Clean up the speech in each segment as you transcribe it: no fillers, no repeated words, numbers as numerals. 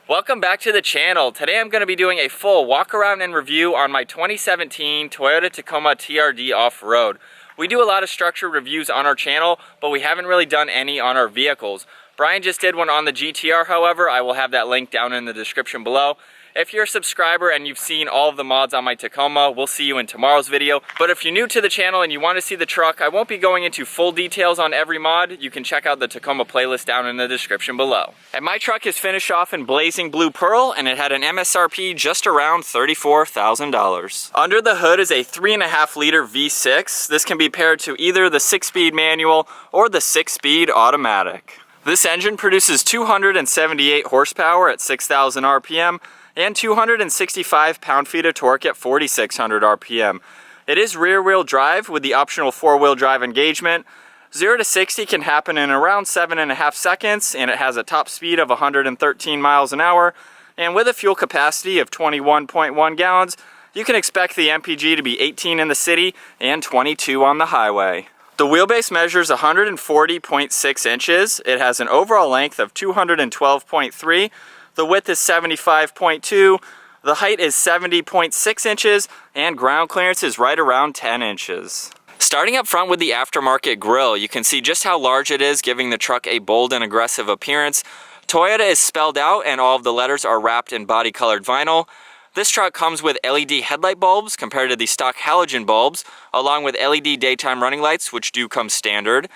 Welcome back to the channel. Today I'm going to be doing a full walk around and review on my 2017 Toyota Tacoma TRD Offroad. We do a lot of structured reviews on our channel, but we haven't really done any on our vehicles. Brian just did one on the GTR, however. I will have that link down in the description below. If you're a subscriber and you've seen all of the mods on my Tacoma, we'll see you in tomorrow's video. But if you're new to the channel and you want to see the truck, I won't be going into full details on every mod. You can check out the Tacoma playlist down in the description below. And my truck is finished off in blazing blue pearl, and it had an MSRP just around $34,000. Under the hood is a 3.5 liter V6. This can be paired to either the 6-speed manual or the 6-speed automatic. This engine produces 278 horsepower at 6,000 RPM and 265 pound-feet of torque at 4,600 RPM. It is rear-wheel drive with the optional 4-wheel drive engagement. 0 to 60 can happen in around 7.5 seconds, and it has a top speed of 113 miles an hour. And with a fuel capacity of 21.1 gallons, you can expect the MPG to be 18 in the city and 22 on the highway. The wheelbase measures 140.6 inches. It has an overall length of 212.3. The width is 75.2, the height is 70.6 inches, and ground clearance is right around 10 inches. Starting up front with the aftermarket grille, you can see just how large it is, giving the truck a bold and aggressive appearance. Toyota is spelled out and all of the letters are wrapped in body colored vinyl. This truck comes with LED headlight bulbs compared to the stock halogen bulbs, along with LED daytime running lights, which do come standard.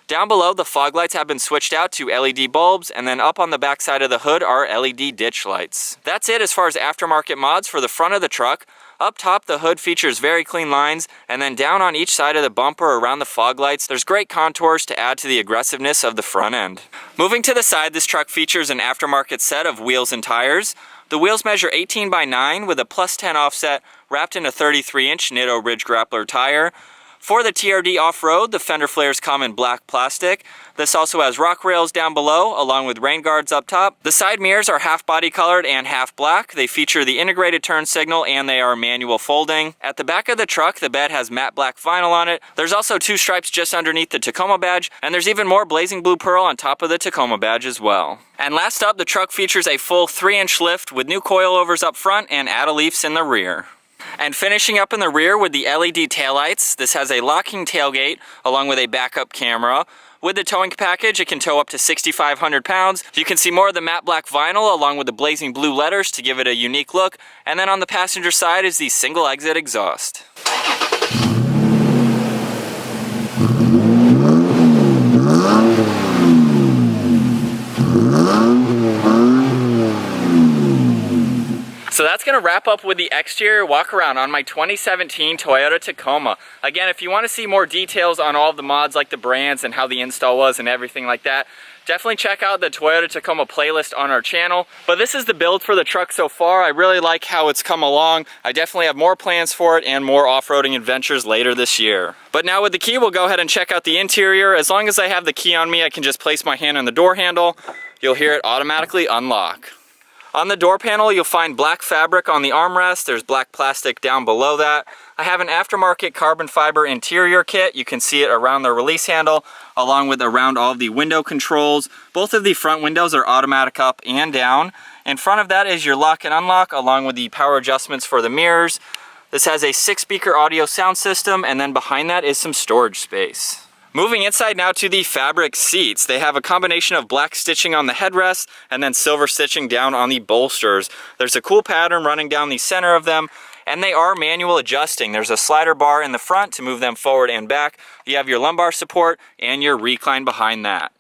Down below, the fog lights have been switched out to LED bulbs, and then up on the back side of the hood are LED ditch lights. That's it as far as aftermarket mods for the front of the truck. Up top, the hood features very clean lines, and then down on each side of the bumper around the fog lights, there's great contours to add to the aggressiveness of the front end. Moving to the side, this truck features an aftermarket set of wheels and tires. The wheels measure 18 by 9 with a +10 offset wrapped in a 33-inch Nitto Ridge Grappler tire. For the TRD Offroad, the fender flares come in black plastic. This also has rock rails down below, along with rain guards up top. The side mirrors are half body colored and half black. They feature the integrated turn signal, and they are manual folding. At the back of the truck, the bed has matte black vinyl on it. There's also 2 stripes just underneath the Tacoma badge, and there's even more blazing blue pearl on top of the Tacoma badge as well. And last up, the truck features a full 3-inch lift with new coilovers up front and add-a-leafs in the rear. And finishing up in the rear with the LED taillights, this has a locking tailgate along with a backup camera. With the towing package, it can tow up to 6,500 pounds. You can see more of the matte black vinyl along with the blazing blue letters to give it a unique look. And then on the passenger side is the single exit exhaust. So that's going to wrap up with the exterior walk around on my 2017 Toyota Tacoma. Again, if you want to see more details on all of the mods, like the brands and how the install was and everything like that, definitely check out the Toyota Tacoma playlist on our channel. But this is the build for the truck so far. I really like how it's come along. I definitely have more plans for it and more off-roading adventures later this year. But now with the key, we'll go ahead and check out the interior. As long as I have the key on me, I can just place my hand on the door handle. You'll hear it automatically unlock. On the door panel, you'll find black fabric on the armrest. There's black plastic down below that. I have an aftermarket carbon fiber interior kit. You can see it around the release handle, along with around all of the window controls. Both of the front windows are automatic up and down. In front of that is your lock and unlock, along with the power adjustments for the mirrors. This has a 6-speaker audio sound system, and then behind that is some storage space. Moving inside now to the fabric seats. They have a combination of black stitching on the headrest and then silver stitching down on the bolsters. There's a cool pattern running down the center of them, and they are manual adjusting. There's a slider bar in the front to move them forward and back. You have your lumbar support and your recline behind that.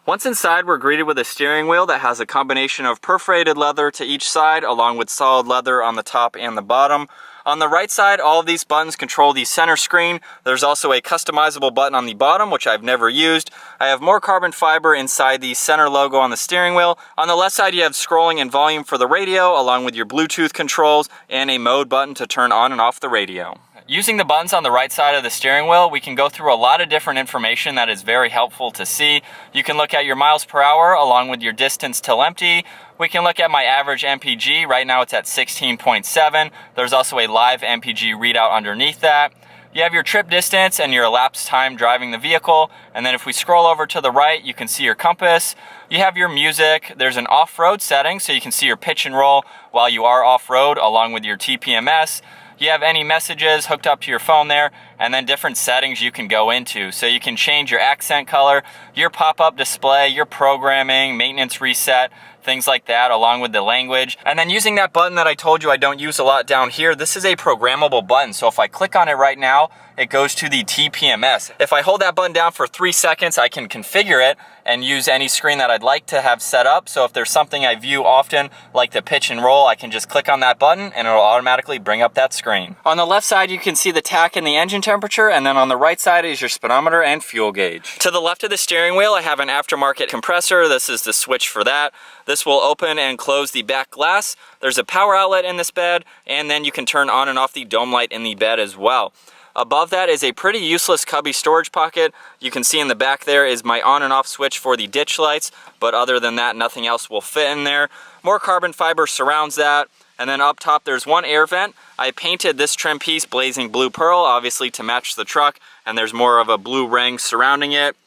Once inside, we're greeted with a steering wheel that has a combination of perforated leather to each side, along with solid leather on the top and the bottom. On the right side, all of these buttons control the center screen. There's also a customizable button on the bottom, which I've never used. I have more carbon fiber inside the center logo on the steering wheel. On the left side, you have scrolling and volume for the radio, along with your Bluetooth controls and a mode button to turn on and off the radio. Using the buttons on the right side of the steering wheel, we can go through a lot of different information that is very helpful to see. You can look at your miles per hour along with your distance till empty. We can look at my average MPG. Right now it's at 16.7. There's also a live MPG readout underneath that. You have your trip distance and your elapsed time driving the vehicle. And then if we scroll over to the right, you can see your compass. You have your music. There's an off-road setting, so you can see your pitch and roll while you are off-road, along with your TPMS. You have any messages hooked up to your phone there, and then different settings you can go into. So you can change your accent color, your pop-up display, your programming, maintenance reset, things like that, along with the language. And then using that button that I told you I don't use a lot down here, this is a programmable button. So if I click on it right now, it goes to the TPMS. If I hold that button down for 3 seconds, I can configure it and use any screen that I'd like to have set up. So if there's something I view often, like the pitch and roll, I can just click on that button and it'll automatically bring up that screen. On the left side, you can see the tach and the engine temperature, and then on the right side is your speedometer and fuel gauge. To the left of the steering wheel, I have an aftermarket compressor. This is the switch for that. This will open and close the back glass. There's a power outlet in this bed, and then you can turn on and off the dome light in the bed as well. Above that is a pretty useless cubby storage pocket. You can see in the back there is my on and off switch for the ditch lights, but other than that, nothing else will fit in there. More carbon fiber surrounds that. And then up top, there's one air vent. I painted this trim piece blazing blue pearl, obviously to match the truck, and there's more of a blue ring surrounding it.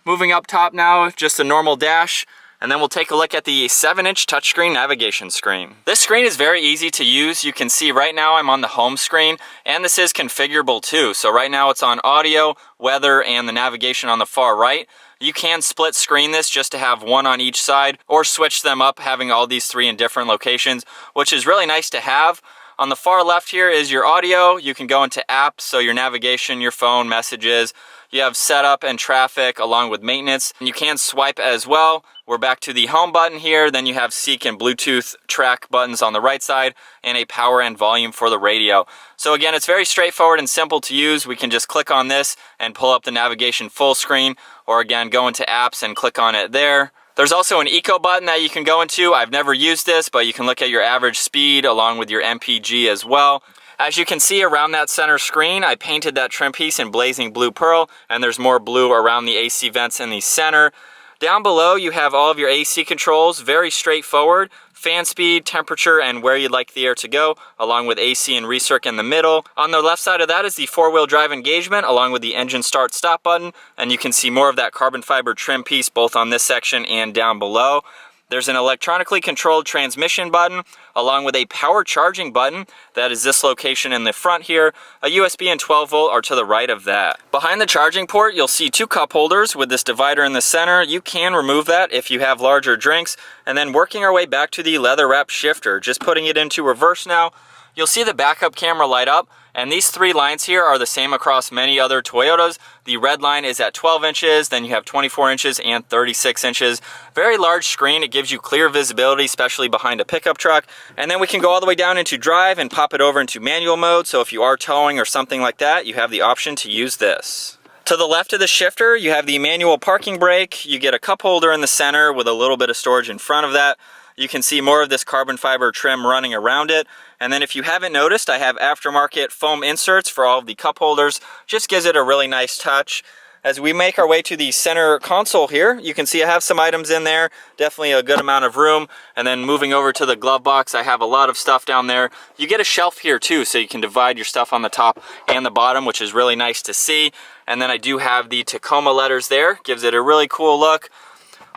Moving up top now, just a normal dash. And then we'll take a look at the 7-inch touchscreen navigation screen. This screen is very easy to use. You can see right now I'm on the home screen, and this is configurable too. So right now it's on audio, weather, and the navigation on the far right. You can split screen this just to have one on each side, or switch them up, having all these 3 in different locations, which is really nice to have. On the far left here is your audio. You can go into apps, so your navigation, your phone, messages. You have setup and traffic along with maintenance. And you can swipe as well. We're back to the home button here. Then you have seek and Bluetooth track buttons on the right side, and a power and volume for the radio. So again, it's very straightforward and simple to use. We can just click on this and pull up the navigation full screen, or again, go into apps and click on it there. There's also an eco button that you can go into. I've never used this, but you can look at your average speed along with your MPG as well. As you can see around that center screen, I painted that trim piece in blazing blue pearl, and there's more blue around the AC vents in the center. Down below, you have all of your AC controls, very straightforward. Fan speed, temperature, and where you'd like the air to go, along with AC and recirc in the middle. On the left side of that is the 4-wheel drive engagement, along with the engine start stop button, and you can see more of that carbon fiber trim piece both on this section and down below. There's an electronically controlled transmission button, along with a power charging button. That is this location in the front here. A USB and 12 volt are to the right of that. Behind the charging port, you'll see 2 cup holders with this divider in the center. You can remove that if you have larger drinks. And then working our way back to the leather wrap shifter, just putting it into reverse now, you'll see the backup camera light up. And these 3 lines here are the same across many other Toyotas. The red line is at 12 inches, then you have 24 inches and 36 inches. Very large screen. It gives you clear visibility, especially behind a pickup truck. And then we can go all the way down into drive and pop it over into manual mode. So if you are towing or something like that, you have the option to use this. To the left of the shifter, you have the manual parking brake. You get a cup holder in the center with a little bit of storage in front of that. You can see more of this carbon fiber trim running around it. And then if you haven't noticed, I have aftermarket foam inserts for all of the cup holders. Just gives it a really nice touch. As we make our way to the center console here, you can see I have some items in there. Definitely a good amount of room. And then moving over to the glove box, I have a lot of stuff down there. You get a shelf here too, so you can divide your stuff on the top and the bottom, which is really nice to see. And then I do have the Tacoma letters there. Gives it a really cool look.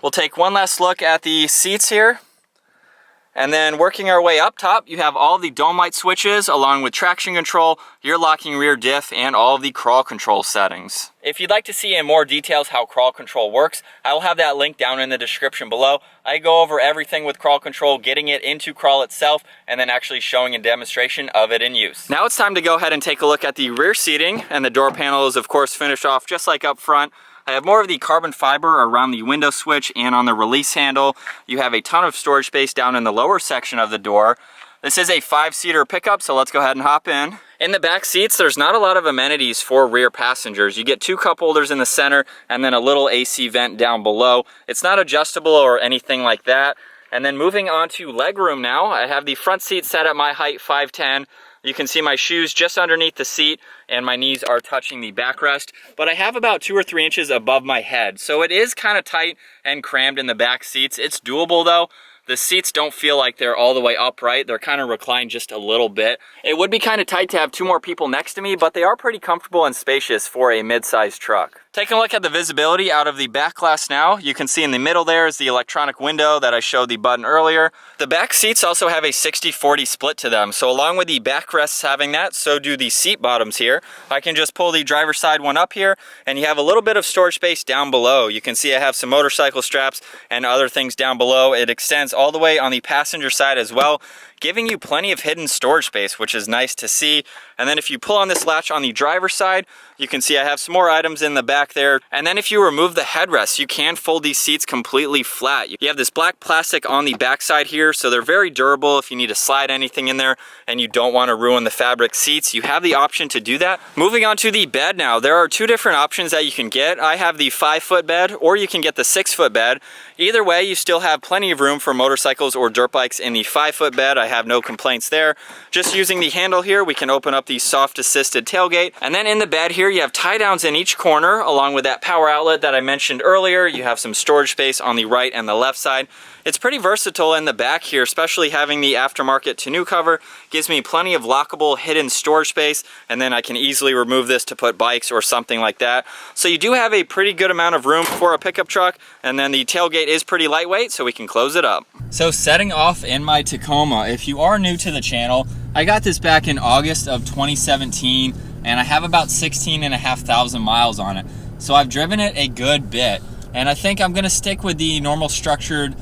We'll take one last look at the seats here. And then working our way up top, you have all the dome light switches along with traction control, your locking rear diff, and all of the crawl control settings. If you'd like to see in more details how crawl control works, I will have that link down in the description below. I go over everything with crawl control, getting it into crawl itself, and then actually showing a demonstration of it in use. Now it's time to go ahead and take a look at the rear seating, and the door panel is of course finished off just like up front. I have more of the carbon fiber around the window switch and on the release handle. You have a ton of storage space down in the lower section of the door. This is a 5-seater pickup, so let's go ahead and hop in. In the back seats, there's not a lot of amenities for rear passengers. You get 2 cup holders in the center and then a little AC vent down below. It's not adjustable or anything like that. And then moving on to legroom now, I have the front seat set at my height, 5'10". You can see my shoes just underneath the seat and my knees are touching the backrest, but I have about 2 or 3 inches above my head. So it is kind of tight and crammed in the back seats. It's doable though. the seats don't feel like they're all the way upright. They're kind of reclined just a little bit. It would be kind of tight to have 2 more people next to me, but they are pretty comfortable and spacious for a mid-sized truck. Taking a look at the visibility out of the back glass now, you can see in the middle there is the electronic window that I showed the button earlier. The back seats also have a 60-40 split to them. So along with the backrests having that, so do the seat bottoms here. I can just pull the driver's side one up here, and you have a little bit of storage space down below. You can see I have some motorcycle straps and other things down below. It extends all the way on the passenger side as well, giving you plenty of hidden storage space, which is nice to see. And then if you pull on this latch on the driver's side, you can see I have some more items in the back there. And then if you remove the headrests, you can fold these seats completely flat. You have this black plastic on the back side here, so they're very durable. If you need to slide anything in there and you don't want to ruin the fabric seats, you have the option to do that. Moving on to the bed now, there are 2 different options that you can get. I have the 5-foot bed, or you can get the 6-foot bed. Either way, you still have plenty of room for motorcycles or dirt bikes in the 5-foot bed. I have no complaints there. Just using the handle here, we can open up the soft assisted tailgate. And then in the bed here, you have tie downs in each corner, along with that power outlet that I mentioned earlier. You have some storage space on the right and the left side. It's pretty versatile in the back here, especially having the aftermarket tonneau cover. Gives me plenty of lockable hidden storage space, and then I can easily remove this to put bikes or something like that. So you do have a pretty good amount of room for a pickup truck, and then the tailgate is pretty lightweight, so we can close it up. So setting off in my Tacoma, if you are new to the channel, I got this back in August of 2017, and I have about 16,500 miles on it. So I've driven it a good bit, and I think I'm gonna stick with the normal structured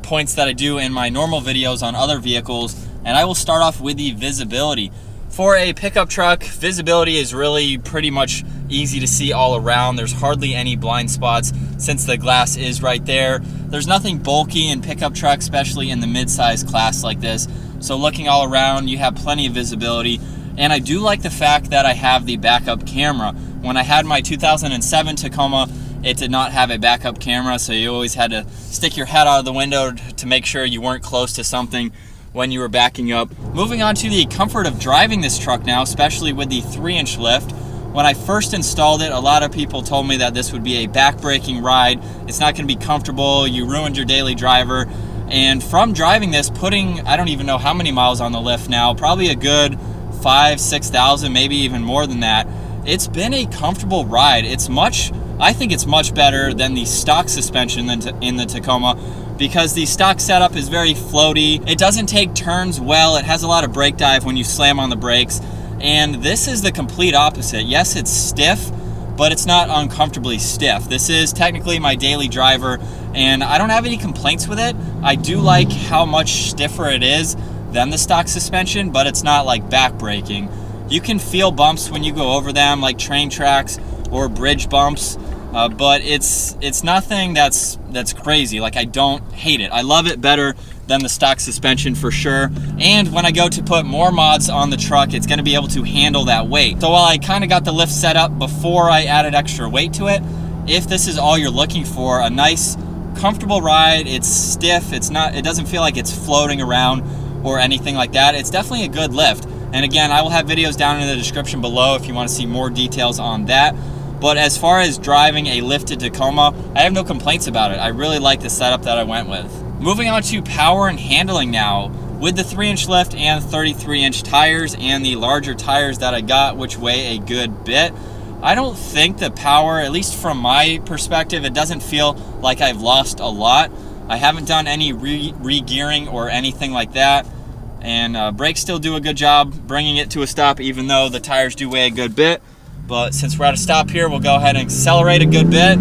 points that I do in my normal videos on other vehicles, and I will start off with the visibility. For a pickup truck, visibility is really pretty much easy to see all around. There's hardly any blind spots since the glass is right there. There's nothing bulky in pickup trucks, especially in the mid-size class like this. So looking all around, you have plenty of visibility. And I do like the fact that I have the backup camera. When I had my 2007 Tacoma, it did not have a backup camera, so you always had to stick your head out of the window to make sure you weren't close to something when you were backing up. Moving on to the comfort of driving this truck now, especially with the 3-inch lift. When I first installed it, a lot of people told me that this would be a back-breaking ride. It's not going to be comfortable, you ruined your daily driver. And from driving this, putting, I don't even know how many miles on the lift now, probably a good 5,000-6,000, maybe even more than that. It's been a comfortable ride. I think it's much better than the stock suspension in the Tacoma, because the stock setup is very floaty. It doesn't take turns well. It has a lot of brake dive when you slam on the brakes. And this is the complete opposite. Yes, it's stiff, but it's not uncomfortably stiff. This is technically my daily driver, and I don't have any complaints with it. I do like how much stiffer it is than the stock suspension, but it's not like back-breaking. You can feel bumps when you go over them, like train tracks or bridge bumps, but it's nothing that's crazy. Like, I don't hate it. I love it better than the stock suspension for sure. And when I go to put more mods on the truck, it's gonna be able to handle that weight. So while I kind of got the lift set up before I added extra weight to it, if this is all you're looking for, a nice comfortable ride, it's stiff, it doesn't feel like it's floating around or anything like that. It's definitely a good lift. And again, I will have videos down in the description below if you want to see more details on that. But as far as driving a lifted Tacoma, I have no complaints about it. I really like the setup that I went with. Moving on to power and handling now. With the 3-inch lift and 33-inch tires and the larger tires that I got, which weigh a good bit, I don't think the power, at least from my perspective, it doesn't feel like I've lost a lot. I haven't done any re-gearing or anything like that. And brakes still do a good job bringing it to a stop, even though the tires do weigh a good bit. But since we're at a stop here, we'll go ahead and accelerate a good bit.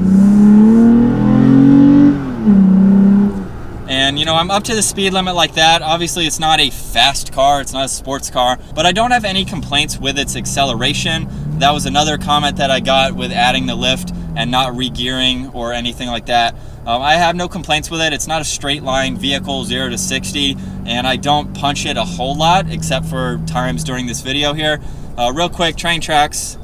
And you know, I'm up to the speed limit like that. Obviously it's not a fast car, it's not a sports car, but I don't have any complaints with its acceleration. That was another comment that I got with adding the lift and not re-gearing or anything like that. I have no complaints with it. It's not a straight line vehicle, 0 to 60, and I don't punch it a whole lot except for times during this video here. Real quick, train tracks.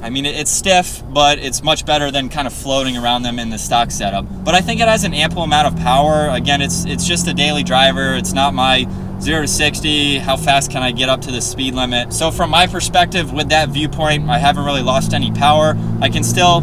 I mean, it's stiff, but it's much better than kind of floating around them in the stock setup. But I think it has an ample amount of power. Again, it's just a daily driver. It's not my 0 to 60, how fast can I get up to the speed limit? So from my perspective, with that viewpoint, I haven't really lost any power. I can still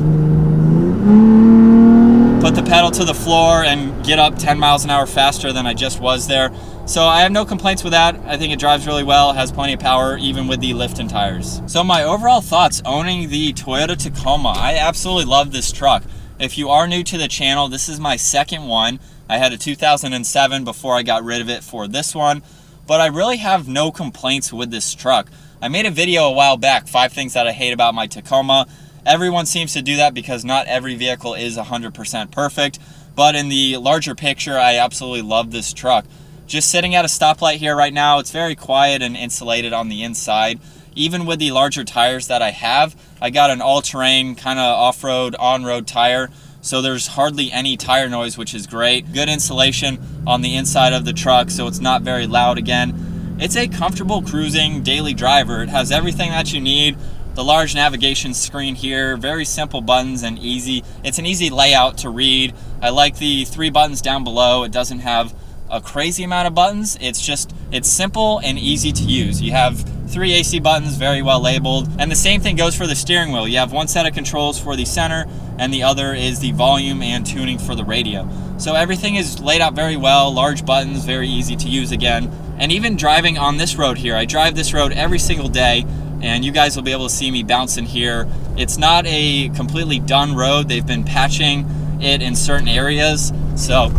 put the pedal to the floor and get up 10 miles an hour faster than I just was there. So I have no complaints with that. I think it drives really well, has plenty of power, even with the lift and tires. So my overall thoughts owning the Toyota Tacoma, I absolutely love this truck. If you are new to the channel, this is my second one. I had a 2007 before I got rid of it for this one, but I really have no complaints with this truck. I made a video a while back, 5 things that I hate about my Tacoma. Everyone seems to do that because not every vehicle is 100% perfect, but in the larger picture, I absolutely love this truck. Just sitting at a stoplight here right now, it's very quiet and insulated on the inside. Even with the larger tires that I have, I got an all-terrain kind of off-road, on-road tire, so there's hardly any tire noise, which is great. Good insulation on the inside of the truck, so it's not very loud again. It's a comfortable cruising daily driver. It has everything that you need. The large navigation screen here, very simple buttons and easy. It's an easy layout to read. I like the 3 buttons down below. It doesn't have a crazy amount of buttons. It's simple and easy to use. You have 3 AC buttons, very well labeled. And the same thing goes for the steering wheel. You have one set of controls for the center, and the other is the volume and tuning for the radio. So everything is laid out very well, large buttons, very easy to use again. And even driving on this road here, I drive this road every single day, and you guys will be able to see me bouncing here. It's not a completely done road. They've been patching it in certain areas. So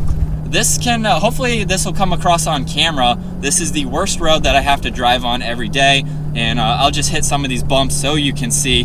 this can, hopefully this will come across on camera. This is the worst road that I have to drive on every day, and I'll just hit some of these bumps so you can see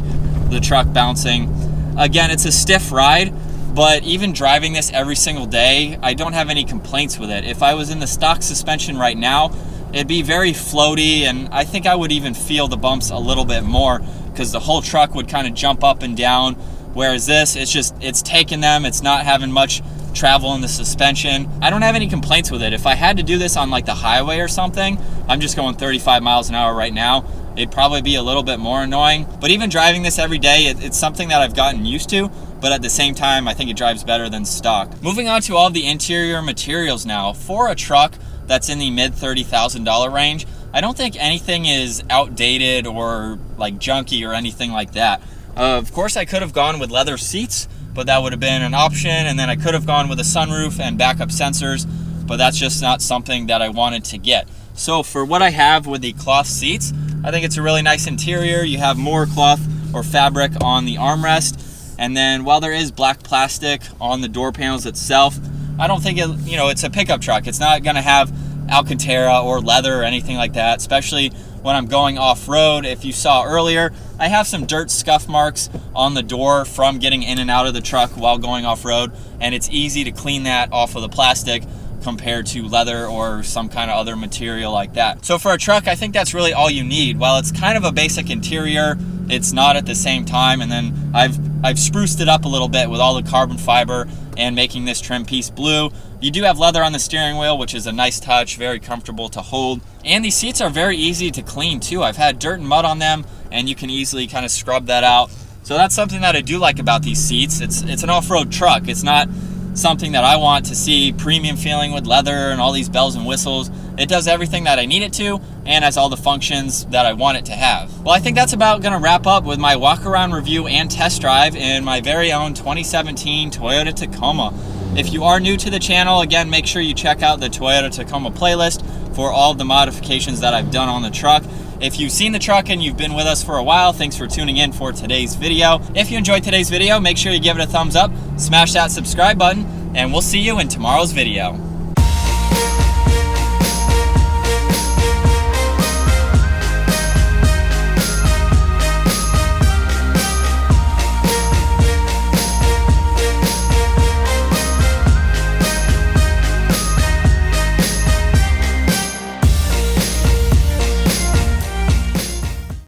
the truck bouncing. Again, it's a stiff ride, but even driving this every single day, I don't have any complaints with it. If I was in the stock suspension right now, it'd be very floaty, and I think I would even feel the bumps a little bit more because the whole truck would kind of jump up and down, whereas this, it's taking them, it's not having much travel in the suspension. I don't have any complaints with it. If I had to do this on like the highway or something, I'm just going 35 miles an hour right now, it'd probably be a little bit more annoying. But even driving this every day, it's something that I've gotten used to, but at the same time, I think it drives better than stock. Moving on to all the interior materials now. For a truck that's in the mid $30,000 range, I don't think anything is outdated or like junky or anything like that. Of course, I could have gone with leather seats, but that would have been an option, and then I could have gone with a sunroof and backup sensors, but that's just not something that I wanted to get. So for what I have with the cloth seats, I think it's a really nice interior. You have more cloth or fabric on the armrest, and then while there is black plastic on the door panels itself, I don't think it's a pickup truck. It's not gonna have Alcantara or leather or anything like that, especially when I'm going off-road. If you saw earlier, I have some dirt scuff marks on the door from getting in and out of the truck while going off-road, and it's easy to clean that off of the plastic compared to leather or some kind of other material like that. So for a truck, I think that's really all you need. While it's kind of a basic interior, it's not at the same time. And then I've spruced it up a little bit with all the carbon fiber and making this trim piece blue. You do have leather on the steering wheel, which is a nice touch, very comfortable to hold. And these seats are very easy to clean too. I've had dirt and mud on them, and you can easily kind of scrub that out. So that's something that I do like about these seats. It's an off-road truck. It's not something that I want to see premium feeling with leather and all these bells and whistles. It does everything that I need it to and has all the functions that I want it to have. Well, I think that's about gonna wrap up with my walk around review and test drive in my very own 2017 Toyota Tacoma. If you are new to the channel, again, make sure you check out the Toyota Tacoma playlist for all of the modifications that I've done on the truck. If you've seen the truck and you've been with us for a while, thanks for tuning in for today's video. If you enjoyed today's video, make sure you give it a thumbs up, smash that subscribe button, and we'll see you in tomorrow's video.